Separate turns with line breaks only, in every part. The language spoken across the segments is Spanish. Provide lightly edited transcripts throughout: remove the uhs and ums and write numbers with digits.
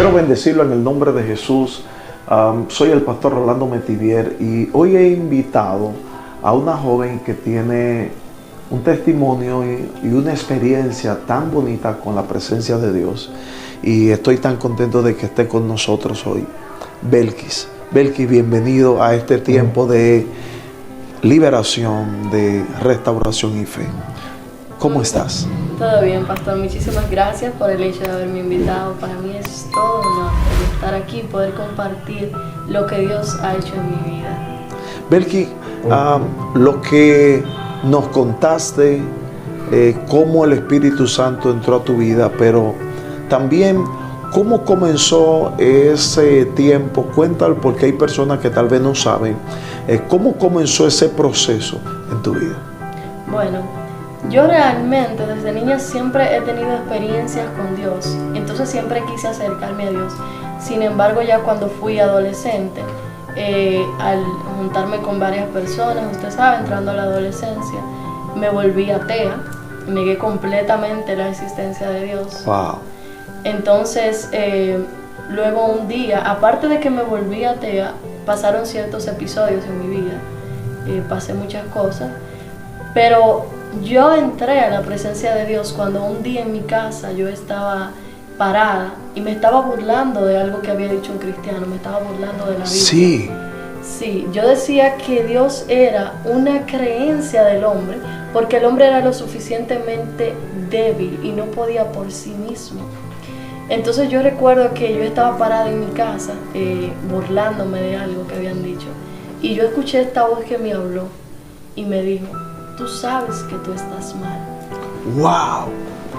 Quiero bendecirlo en el nombre de Jesús. Soy el pastor Rolando Metivier y hoy he invitado a una joven que tiene un testimonio y una experiencia tan bonita con la presencia de Dios. Y estoy tan contento de que esté con nosotros hoy. Belkis, bienvenido a este tiempo de liberación, de restauración y fe. ¿Cómo estás?
Todo bien, pastor. Muchísimas gracias por el hecho de haberme invitado. Para mí es todo un honor estar aquí y poder compartir lo que Dios ha hecho en mi vida.
Belkis, lo que nos contaste, cómo el Espíritu Santo entró a tu vida, pero también cómo comenzó ese tiempo. Cuéntalo, porque hay personas que tal vez no saben. ¿Cómo comenzó ese proceso en tu vida?
Bueno, yo realmente desde niña siempre he tenido experiencias con Dios, entonces siempre quise acercarme a Dios. Sin embargo, ya cuando fui adolescente, al juntarme con varias personas, usted sabe, entrando a la adolescencia, me volví atea, negué completamente la existencia de Dios.
Wow.
Entonces, luego un día, aparte de que me volví atea, pasaron ciertos episodios en mi vida, pasé muchas cosas, pero yo entré a la presencia de Dios cuando un día en mi casa yo estaba parada y me estaba burlando de algo que había dicho un cristiano, me estaba burlando de la Biblia. Sí, yo decía que Dios era una creencia del hombre, porque el hombre era lo suficientemente débil y no podía por sí mismo. Entonces yo recuerdo que yo estaba parada en mi casa, burlándome de algo que habían dicho, y yo escuché esta voz que me habló y me dijo: tú sabes que tú estás mal.
¡Wow!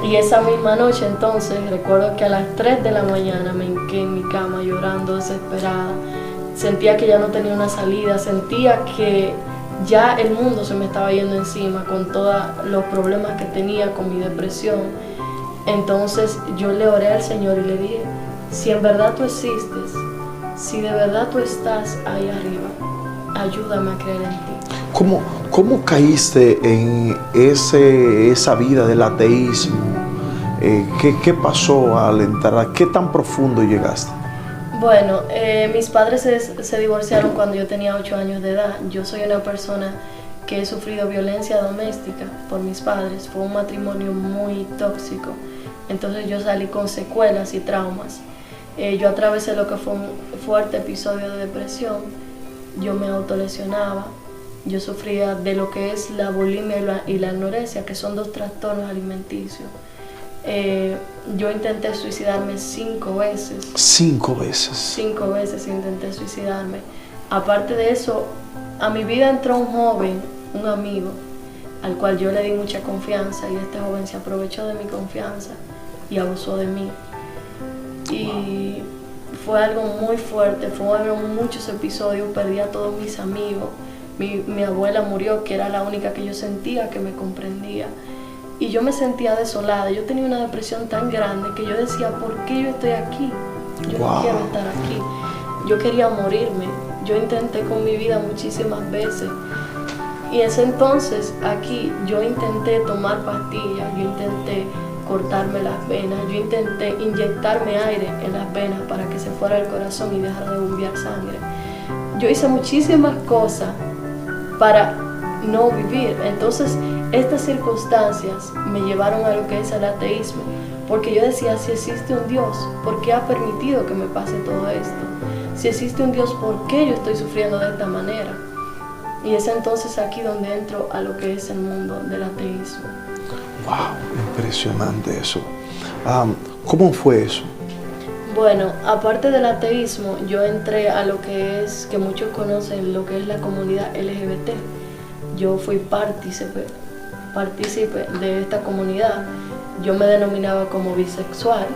Y esa misma noche, entonces, recuerdo que a las 3 de la mañana me hinqué en mi cama llorando desesperada. Sentía que ya no tenía una salida, sentía que ya el mundo se me estaba yendo encima con todos los problemas que tenía, con mi depresión. Entonces yo le oré al Señor y le dije: si en verdad tú existes, si de verdad tú estás ahí arriba, ayúdame a creer en ti.
¿Cómo caíste en esa vida del ateísmo? ¿Qué pasó al entrar? ¿Qué tan profundo llegaste?
Bueno, mis padres se divorciaron cuando yo tenía 8 años de edad. Yo soy una persona que he sufrido violencia doméstica por mis padres. Fue un matrimonio muy tóxico. Entonces yo salí con secuelas y traumas. Yo atravesé lo que fue un fuerte episodio de depresión. Yo me autolesionaba. Yo sufría de lo que es la bulimia y la anorexia, que son 2 trastornos alimenticios. Yo intenté suicidarme 5 veces.
5 veces.
5 veces intenté suicidarme. Aparte de eso, a mi vida entró un joven, un amigo, al cual yo le di mucha confianza, y este joven se aprovechó de mi confianza y abusó de mí. Y fue algo muy fuerte, fueron muchos episodios, perdí a todos mis amigos. Mi abuela murió, que era la única que yo sentía que me comprendía. Y yo me sentía desolada. Yo tenía una depresión tan grande que yo decía: ¿por qué yo estoy aquí? Yo no quiero estar aquí. Yo quería morirme. Yo intenté con mi vida muchísimas veces. Y ese entonces aquí yo intenté tomar pastillas, yo intenté cortarme las venas, yo intenté inyectarme aire en las venas para que se fuera el corazón y dejara de bombear sangre. Yo hice muchísimas cosas para no vivir. Entonces estas circunstancias me llevaron a lo que es el ateísmo, porque yo decía: si existe un Dios, ¿por qué ha permitido que me pase todo esto? Si existe un Dios, ¿por qué yo estoy sufriendo de esta manera? Y es entonces aquí donde entro a lo que es el mundo del ateísmo.
¡Wow! Impresionante eso. ¿Cómo fue eso?
Bueno, aparte del ateísmo, yo entré a lo que es, que muchos conocen, lo que es la comunidad LGBT. Yo fui partícipe de esta comunidad. Yo me denominaba como bisexual.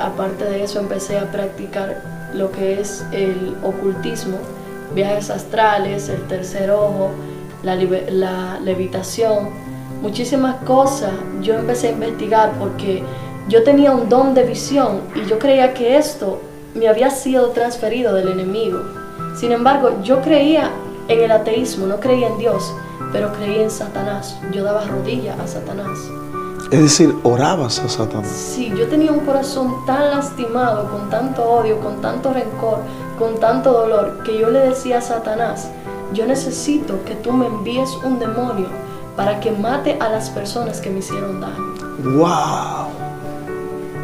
Aparte de eso, empecé a practicar lo que es el ocultismo, viajes astrales, el tercer ojo, la levitación, muchísimas cosas. Yo empecé a investigar porque yo tenía un don de visión y yo creía que esto me había sido transferido del enemigo. Sin embargo, yo creía en el ateísmo, no creía en Dios, pero creía en Satanás. Yo daba rodillas a Satanás.
Es decir, orabas a Satanás.
Sí, yo tenía un corazón tan lastimado, con tanto odio, con tanto rencor, con tanto dolor, que yo le decía a Satanás, yo necesito que tú me envíes un demonio para que mate a las personas que me hicieron daño.
¡Wow!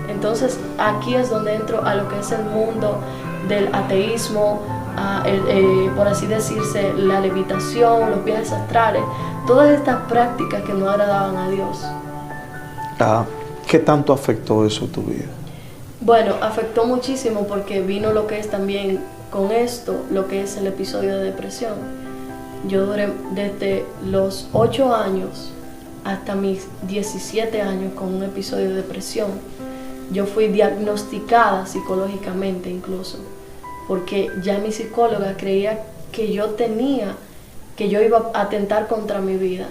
Entonces aquí es donde entro a lo que es el mundo del ateísmo, por así decirse, la levitación, los viajes astrales, todas estas prácticas que no agradaban a Dios.
¿Qué tanto afectó eso tu vida?
Bueno, afectó muchísimo porque vino lo que es también con esto, lo que es el episodio de depresión. Yo duré desde los 8 años hasta mis 17 años con un episodio de depresión. Yo fui diagnosticada psicológicamente incluso, porque ya mi psicóloga creía que yo iba a atentar contra mi vida.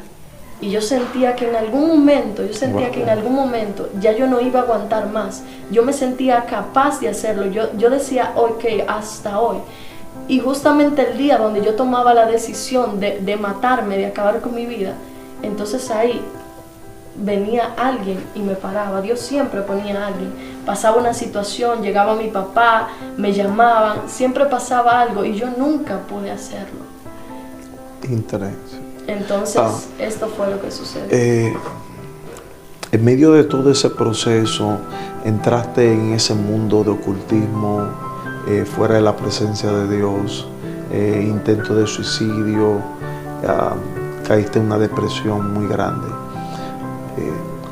Y yo sentía que en algún momento, ya yo no iba a aguantar más. Yo me sentía capaz de hacerlo. Yo decía, ok, hasta hoy. Y justamente el día donde yo tomaba la decisión de matarme, de acabar con mi vida, entonces ahí venía alguien y me paraba. Dios siempre ponía a alguien. Pasaba una situación, llegaba mi papá, me llamaban, siempre pasaba algo y yo nunca pude hacerlo.
Interesante.
Entonces, esto fue lo que sucedió.
En medio de todo ese proceso, entraste en ese mundo de ocultismo, fuera de la presencia de Dios, intento de suicidio, caíste en una depresión muy grande.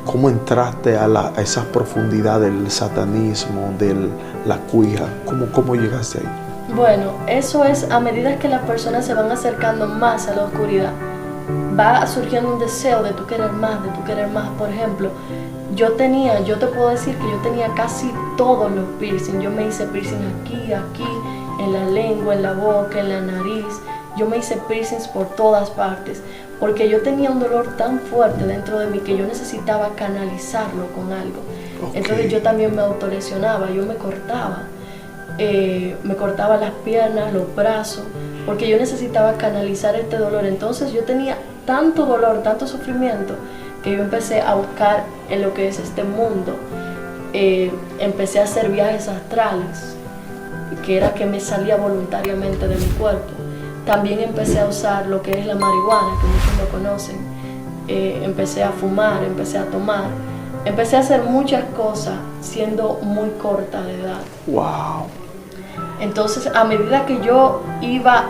¿Cómo entraste a esas profundidades del satanismo, de la cuija? ¿Cómo llegaste ahí?
Bueno, eso es a medida que las personas se van acercando más a la oscuridad. Va surgiendo un deseo de tú querer más, de tú querer más. Por ejemplo, yo te puedo decir que yo tenía casi todos los piercings. Yo me hice piercing aquí, en la lengua, en la boca, en la nariz. Yo me hice piercings por todas partes, porque yo tenía un dolor tan fuerte dentro de mí que yo necesitaba canalizarlo con algo. Okay. Entonces yo también me autolesionaba, yo me cortaba las piernas, los brazos, porque yo necesitaba canalizar este dolor. Entonces yo tenía tanto dolor, tanto sufrimiento, que yo empecé a buscar en lo que es este mundo. Empecé a hacer viajes astrales, que era que me salía voluntariamente de mi cuerpo. También empecé a usar lo que es la marihuana, que muchos lo conocen. Empecé a fumar, empecé a tomar. Empecé a hacer muchas cosas siendo muy corta de edad.
¡Wow!
Entonces, a medida que yo iba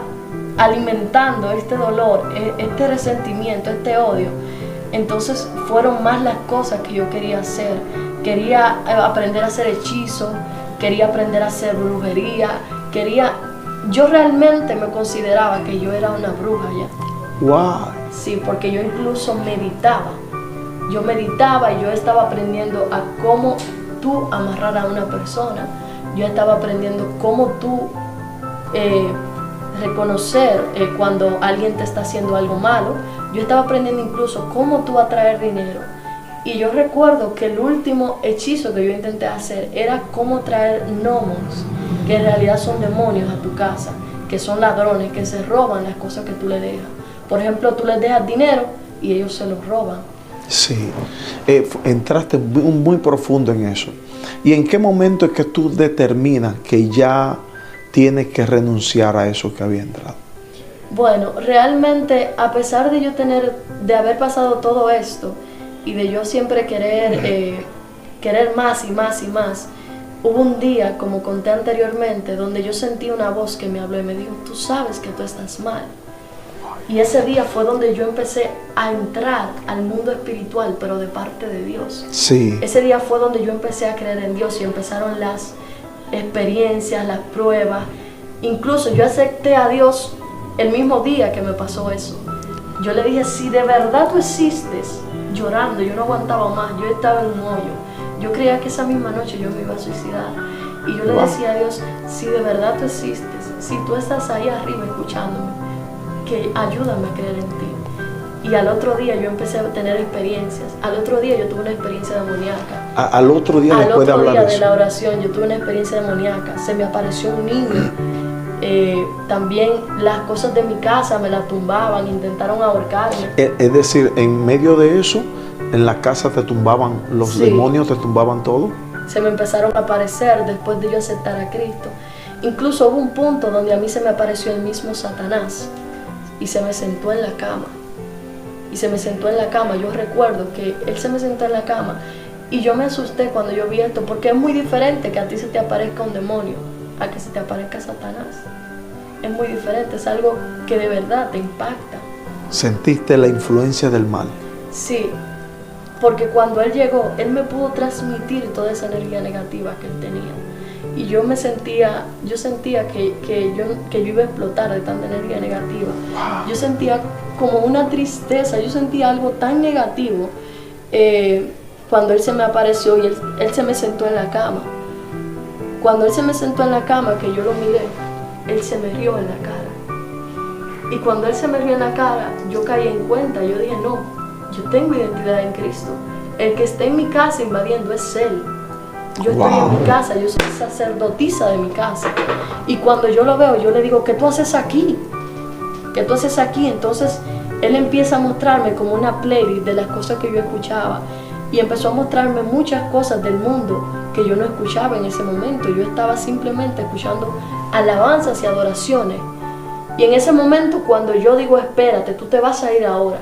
alimentando este dolor, este resentimiento, este odio, entonces fueron más las cosas que yo quería hacer. Quería aprender a hacer hechizos, quería aprender a hacer brujería, yo realmente me consideraba que yo era una bruja ya.
¡Wow!
Sí, porque yo incluso meditaba. Yo meditaba y yo estaba aprendiendo a cómo tú amarrar a una persona. Yo estaba aprendiendo cómo tú reconocer cuando alguien te está haciendo algo malo. Yo estaba aprendiendo incluso cómo tú atraer dinero. Y yo recuerdo que el último hechizo que yo intenté hacer era cómo traer gnomos, que en realidad son demonios a tu casa, que son ladrones, que se roban las cosas que tú le dejas. Por ejemplo, tú les dejas dinero y ellos se los roban.
Sí, entraste muy profundo en eso. ¿Y en qué momento es que tú determinas que ya tienes que renunciar a eso que había entrado?
Bueno, realmente, a pesar de yo de haber pasado todo esto y de yo siempre querer más y más y más, hubo un día, como conté anteriormente, donde yo sentí una voz que me habló y me dijo, tú sabes que tú estás mal. Y ese día fue donde yo empecé a entrar al mundo espiritual, pero de parte de Dios.
Sí.
Ese día fue donde yo empecé a creer en Dios y empezaron las experiencias, las pruebas. Incluso yo acepté a Dios el mismo día que me pasó eso. Yo le dije, si de verdad tú existes, llorando, yo no aguantaba más, yo estaba en un hoyo. Yo creía que esa misma noche yo me iba a suicidar. Y yo le decía a Dios, si de verdad tú existes, si tú estás ahí arriba escuchándome, que ayúdame a creer en ti. Y al otro día yo empecé a tener experiencias. Al otro día yo tuve una experiencia demoníaca.
Al otro día después de hablar de eso. Al otro día
de la oración yo tuve una experiencia demoníaca. Se me apareció un niño. También las cosas de mi casa me las tumbaban, intentaron ahorcarme.
Es decir, en medio de eso, en la casa te tumbaban, los
Sí.
demonios te tumbaban todo.
Se me empezaron a aparecer después de yo aceptar a Cristo. Incluso hubo un punto donde a mí se me apareció el mismo Satanás y se me sentó en la cama. Y se me sentó en la cama. Yo recuerdo que él se me sentó en la cama y yo me asusté cuando yo vi esto, porque es muy diferente que a ti se te aparezca un demonio a que se te aparezca Satanás. Es muy diferente, es algo que de verdad te impacta.
Sentiste la influencia del mal.
Sí, porque cuando él llegó, él me pudo transmitir toda esa energía negativa que él tenía. Y yo sentía que yo iba a explotar de tanta energía negativa. Yo sentía como una tristeza, yo sentía algo tan negativo cuando él se me apareció y él se me sentó en la cama. Cuando él se me sentó en la cama, que yo lo miré, él se me rió en la cara. Y cuando él se me rió en la cara, yo caí en cuenta, yo dije, no, yo tengo identidad en Cristo. El que está en mi casa invadiendo es Él. Yo estoy en mi casa, yo soy sacerdotisa de mi casa. Y cuando yo lo veo, yo le digo, ¿qué tú haces aquí? ¿Qué tú haces aquí? Entonces, él empieza a mostrarme como una playlist de las cosas que yo escuchaba. Y empezó a mostrarme muchas cosas del mundo que yo no escuchaba en ese momento. Yo estaba simplemente escuchando alabanzas y adoraciones. Y en ese momento, cuando yo digo, espérate, tú te vas a ir ahora,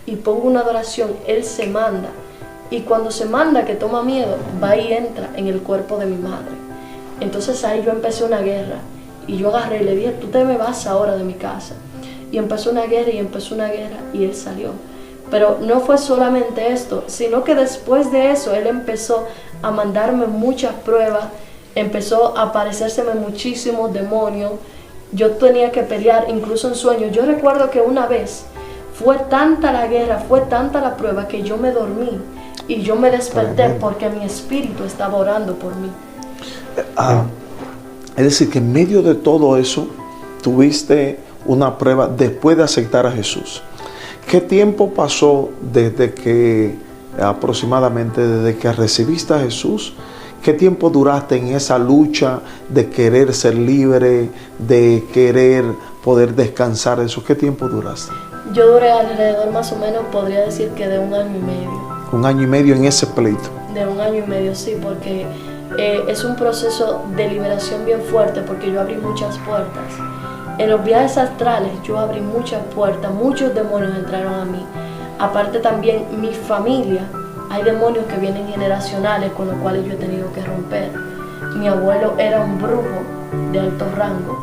y pongo una adoración, él se manda. Y cuando se manda, que toma miedo, va y entra en el cuerpo de mi madre. Entonces ahí yo empecé una guerra. Y yo agarré y le dije, tú te me vas ahora de mi casa. Y empezó una guerra y empezó una guerra y él salió. Pero no fue solamente esto, sino que después de eso él empezó a mandarme muchas pruebas. Empezó a aparecérseme muchísimos demonios. Yo tenía que pelear, incluso en sueños. Yo recuerdo que una vez fue tanta la guerra, fue tanta la prueba que yo me dormí. Y yo me desperté porque mi espíritu estaba orando por mí.
Es decir, que en medio de todo eso, tuviste una prueba después de aceptar a Jesús. ¿Qué tiempo pasó desde que, aproximadamente, desde que recibiste a Jesús? ¿Qué tiempo duraste en esa lucha de querer ser libre, de querer poder descansar de eso? ¿Qué tiempo duraste?
Yo duré alrededor, más o menos, podría decir que de 1 año y medio.
1 año y medio en ese pleito.
De 1 año y medio, sí, porque es un proceso de liberación bien fuerte, porque yo abrí muchas puertas. En los viajes astrales yo abrí muchas puertas, muchos demonios entraron a mí. Aparte también mi familia, hay demonios que vienen generacionales con los cuales yo he tenido que romper. Mi abuelo era un brujo de alto rango,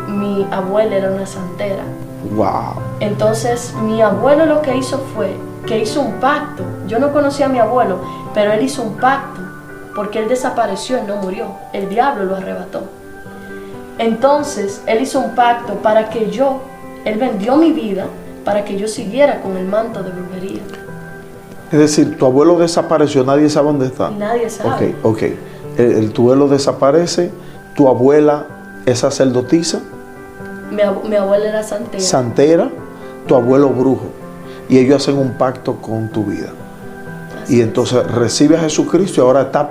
mi abuela era una santera.
Wow.
Entonces mi abuelo lo que hizo fue que hizo un pacto. Yo no conocía a mi abuelo, pero él hizo un pacto, porque él desapareció, él no murió, el diablo lo arrebató. Entonces él hizo un pacto para que él vendió mi vida para que yo siguiera con el manto de brujería.
Es decir, tu abuelo desapareció, nadie sabe dónde está.
Nadie sabe.
Ok. Tu abuelo desaparece, tu abuela es sacerdotisa.
Mi abuela era santera.
Santera, tu abuelo brujo. Y ellos hacen un pacto con tu vida.
Así
Y
es.
entonces recibe a Jesucristo y ahora estaba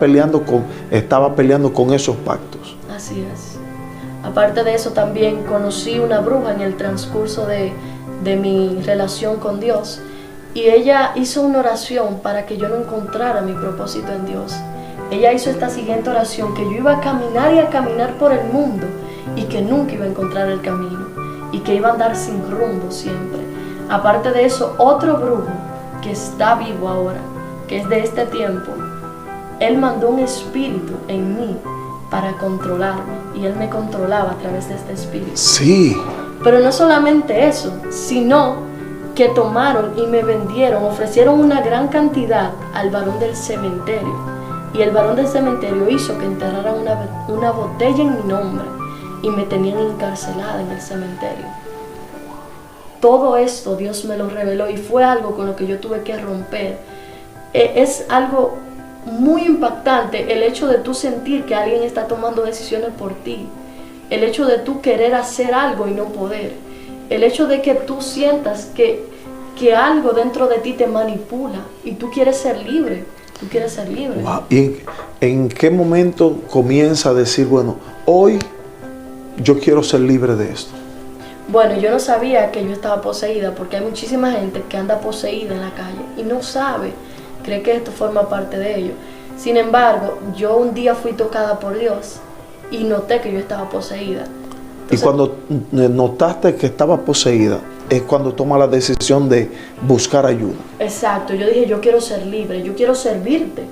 peleando con esos pactos.
Así es. Aparte de eso, también conocí una bruja en el transcurso de mi relación con Dios. Y ella hizo una oración para que yo no encontrara mi propósito en Dios. Ella hizo esta siguiente oración, que yo iba a caminar y a caminar por el mundo y que nunca iba a encontrar el camino y que iba a andar sin rumbo siempre. Aparte de eso, otro brujo que está vivo ahora, que es de este tiempo, él mandó un espíritu en mí para controlarme y él me controlaba a través de este espíritu.
Sí.
Pero no solamente eso, sino que tomaron y me vendieron, ofrecieron una gran cantidad al varón del cementerio. Y el varón del cementerio hizo que enterraran una botella en mi nombre y me tenían encarcelada en el cementerio. Todo esto Dios me lo reveló y fue algo con lo que yo tuve que romper. Es algo muy impactante el hecho de tú sentir que alguien está tomando decisiones por ti. El hecho de tú querer hacer algo y no poder. El hecho de que tú sientas que algo dentro de ti te manipula y tú quieres ser libre. Tú quieres ser libre.
Wow. ¿Y en qué momento comienza a decir, bueno, hoy yo quiero ser libre de esto?
Bueno, yo no sabía que yo estaba poseída, porque hay muchísima gente que anda poseída en la calle y no sabe, cree que esto forma parte de ello. Sin embargo, yo un día fui tocada por Dios y noté que yo estaba poseída. Entonces,
y cuando notaste que estaba poseída, es cuando toma la decisión de buscar ayuda.
Exacto, yo dije, yo quiero ser libre, yo quiero servirte.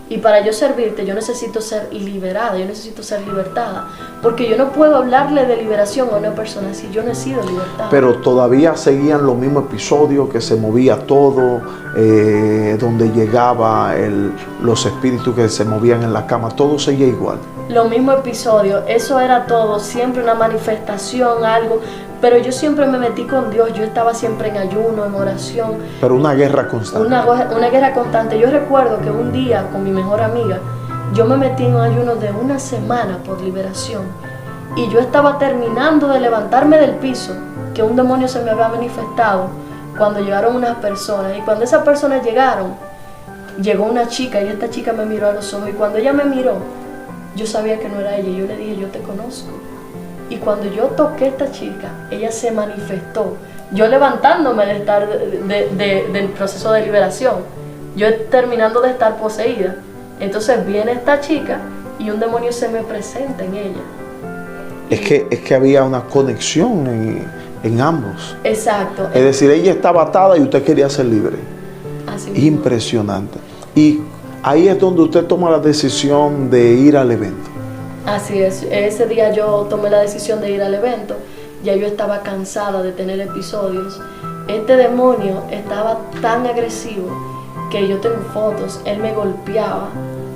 Y para yo servirte, yo necesito ser liberada, yo necesito ser libertada. Porque yo no puedo hablarle de liberación a una persona si yo no he sido libertada.
Pero todavía seguían los mismos episodios, que se movía todo, donde llegaba los espíritus que se movían en la cama, todo seguía igual.
Los mismos episodios, eso era todo, siempre una manifestación, algo. Pero yo siempre me metí con Dios, yo estaba siempre en ayuno, en oración.
Pero una guerra constante.
Una guerra constante. Yo recuerdo que un día con mi mejor amiga, yo me metí en un ayuno de una semana por liberación. Y yo estaba terminando de levantarme del piso, que un demonio se me había manifestado, cuando llegaron unas personas. Y cuando esas personas llegaron, llegó una chica y esta chica me miró a los ojos. Y cuando ella me miró, yo sabía que no era ella. Yo le dije, yo te conozco. Y cuando yo toqué a esta chica, ella se manifestó. Yo levantándome de estar del proceso de liberación, yo terminando de estar poseída. Entonces viene esta chica y un demonio se me presenta en ella.
Es que había una conexión en ambos.
Exacto.
Es decir, ella estaba atada y usted quería ser libre.
Así mismo.
Impresionante. Y ahí es donde usted toma la decisión de ir al evento.
Así es, ese día yo tomé la decisión de ir al evento, ya yo estaba cansada de tener episodios. Este demonio estaba tan agresivo que yo tengo fotos, él me golpeaba,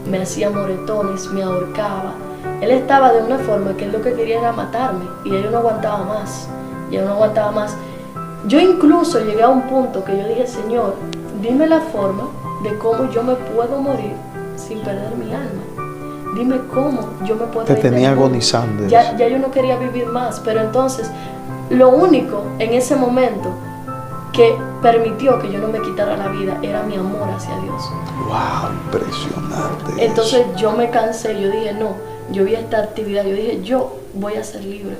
me hacía moretones, me ahorcaba. Él estaba de una forma que él lo que quería era matarme y yo no aguantaba más, Yo incluso llegué a un punto que yo dije, Señor, dime la forma de cómo yo me puedo morir sin perder mi alma. Dime cómo yo me puedo...
Te tenía agonizando.
Ya yo no quería vivir más, pero entonces lo único en ese momento que permitió que yo no me quitara la vida era mi amor hacia Dios.
¡Wow! Impresionante.
Entonces yo me cansé, yo dije, no, yo vi esta actividad, yo dije, yo voy a ser libre.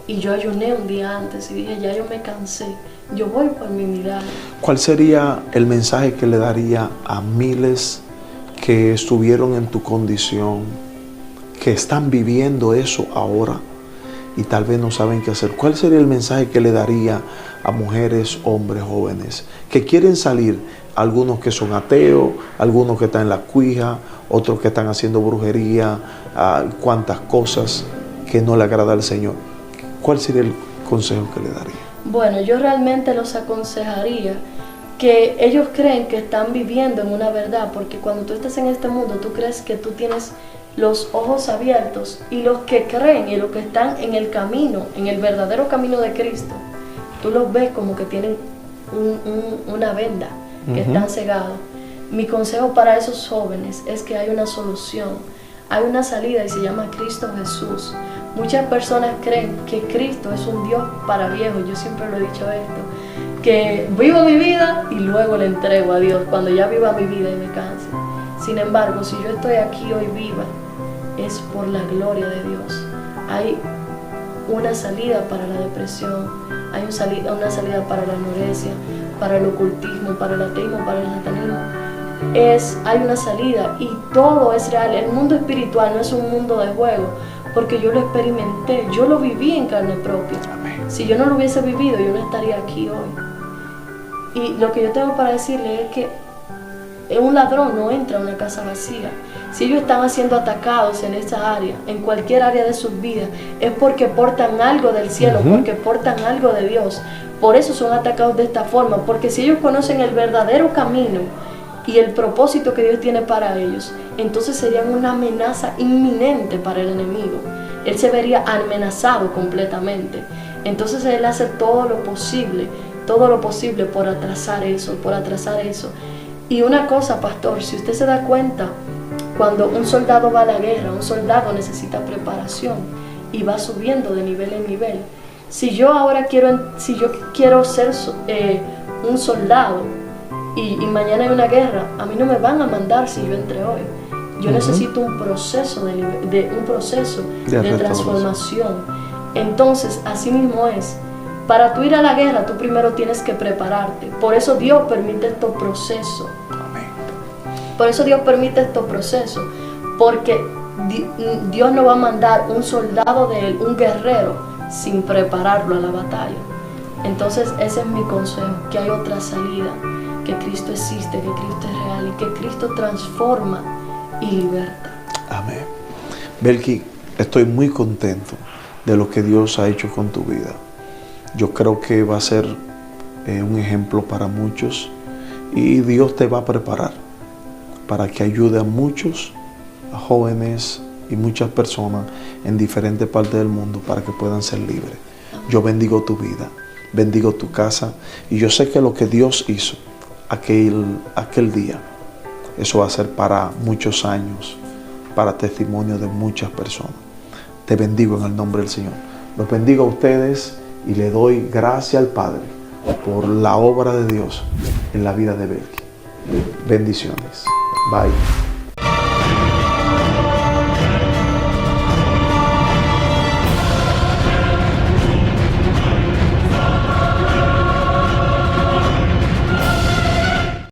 Y yo ayuné un día antes y dije, ya yo me cansé, yo voy por mi milagro.
¿Cuál sería el mensaje que le daría a miles que estuvieron en tu condición, que están viviendo eso ahora y tal vez no saben qué hacer? ¿Cuál sería el mensaje que le daría a mujeres, hombres, jóvenes que quieren salir? Algunos que son ateos, algunos que están en la cuija, otros que están haciendo brujería, cuantas cosas que no le agrada al Señor. ¿Cuál sería el consejo que le daría?
Bueno, yo realmente los aconsejaría que ellos creen que están viviendo en una verdad, porque cuando tú estás en este mundo, tú crees que tú tienes los ojos abiertos, y los que creen y los que están en el camino, en el verdadero camino de Cristo, tú los ves como que tienen una venda, que están cegados. Mi consejo para esos jóvenes es que hay una solución, hay una salida y se llama Cristo Jesús. Muchas personas creen que Cristo es un Dios para viejos, yo siempre lo he dicho esto, que vivo mi vida y luego le entrego a Dios cuando ya viva mi vida y me canse. Sin embargo, si yo estoy aquí hoy viva, es por la gloria de Dios. Hay una salida para la depresión, hay una salida para la anorexia, para el ocultismo, para el ateísmo, para el satanismo. Hay una salida y todo es real. El mundo espiritual no es un mundo de juego, porque yo lo experimenté, yo lo viví en carne propia. Si yo no lo hubiese vivido, yo no estaría aquí hoy. Y lo que yo tengo para decirle es que un ladrón no entra a una casa vacía. Si ellos están siendo atacados en esa área, en cualquier área de sus vidas, es porque portan algo del cielo, porque portan algo de Dios. Por eso son atacados de esta forma, porque si ellos conocen el verdadero camino y el propósito que Dios tiene para ellos, entonces serían una amenaza inminente para el enemigo. Él se vería amenazado completamente. Entonces él hace todo lo posible por atrasar eso, Y una cosa, pastor, si usted se da cuenta, cuando un soldado va a la guerra, un soldado necesita preparación y va subiendo de nivel en nivel. Si yo quiero ser un soldado y mañana hay una guerra, a mí no me van a mandar si yo entré hoy. Yo necesito un proceso de transformación. Entonces, así mismo es. Para tú ir a la guerra, tú primero tienes que prepararte. Por eso Dios permite estos procesos.
Amén.
Por eso Dios permite estos procesos. Porque Dios no va a mandar un soldado de Él, un guerrero, sin prepararlo a la batalla. Entonces ese es mi consejo, que hay otra salida, que Cristo existe, que Cristo es real y que Cristo transforma y liberta.
Amén. Belki, estoy muy contento de lo que Dios ha hecho con tu vida. Yo creo que va a ser un ejemplo para muchos y Dios te va a preparar para que ayude a muchos, a jóvenes y muchas personas en diferentes partes del mundo para que puedan ser libres. Yo bendigo tu vida, bendigo tu casa y yo sé que lo que Dios hizo aquel día, eso va a ser para muchos años, para testimonio de muchas personas. Te bendigo en el nombre del Señor. Los bendigo a ustedes y le doy gracias al Padre por la obra de Dios en la vida de Belki. Bendiciones. Bye.